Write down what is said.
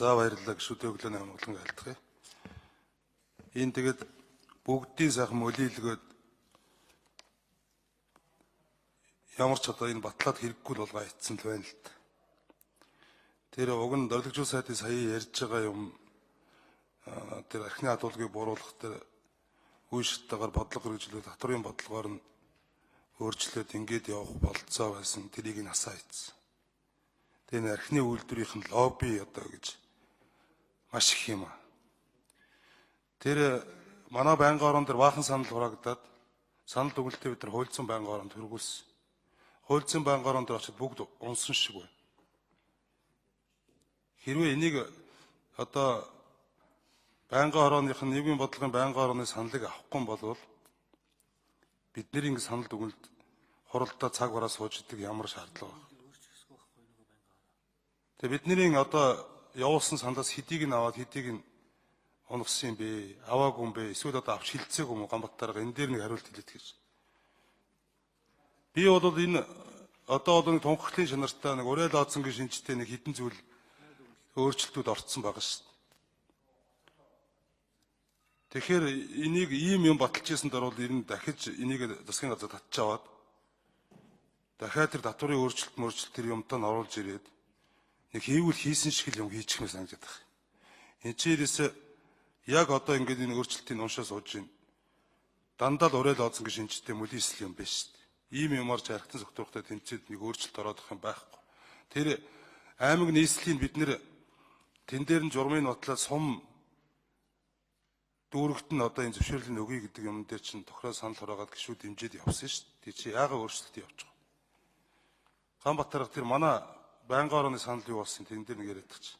За баярлалаа гişүүд өглөөний амгалан айлтгая. Энэ тэгээд бүгдийн сайхан мөлийлгөөд ямар ч одоо энэ батлаад хэрэггүй л болгоо ицсэн л байна л да. Тэр уг нь дөрвөлжүүл сайдын сая ярьж байгаа юм тэр архины хадуулгыг бууруулах тэр үе шаттайгаар бодлого хэрэгжүүлэх татврын бодлогоор нь өөрчлөлт ингээд явах болцоо байсан тэрийг нь асаа ийцсэн. Тэр архины үйлдвэрийн лобби одоо гэж маш их юм. Тэр манай байнгын орон дээр баахан санал хураагдаад санал дүгнэлтээ бид нар хуульцсан байнгын оронд хөргүүлсэн. Хуульцсан байнгын орон дээр очиж бүгд унсан шиг байна. Хэрвээ энийг одоо байнгын орооных нь нийгмийн бодлогын байнгын орооны саналыг авахгүй бол бидний ингэ санал дүгнэлт хуралдаа цаг бараа сууж идэг ямар шаардлага байна. Тэгээ бидний одоо явуулсан сандаас хэдийг нь аваад хэдийг нь унагсан юм бэ? Аваагүй юм бэ? Эсвэл одоо авч хилцээгүй юм уу? Гамбаттаараа энэ дээр нэг хариулт хэлээд гэж. Би бол энэ одоо бол нэг тунхаглын чанартай нэг уриал аадсангийн шинжтэй нэг хідэн зүйл өөрчлөлтүүд орцсон байгаа шүү дээ. Тэгэхээр энийг ийм юм баталж ийсэнд орвол ер нь дахиж энийг засгийн газар татж аваад дахиад тэр татврын өөрчлөлт тэр юмтай нь оруулж ирээд нэг хийвэл хийсэн шиг л юм хийчих юм санагдаад байна. Энэ чирээс яг одоо ингээд энэ өөрчлөлтийн уншаа сууж байна. Дандаа л уриал аадсангийн шинжтэй мөлийсэл юм байна шүү дээ. Ийм юмар жаргалтын зөвтөрхтэй тэмцээд нэг өөрчлөлт ороод их юм байхгүй. Тэр аймаг нийслэлийн бид нэр тэн дээр нь журмын батлаад сум дүүрэгт нь одоо энэ зөвшөөрлөг өгье гэдэг юм дээр чинь тохироо санал хураагаад гişүүд дэмжиж явсан шүү дээ. Тэг чи яагаад өөрчлөлт явуулж байгаа. Ганбатарга тэр манай байнгын орооны санал юу болсон тэн дээр нэг яриад тач.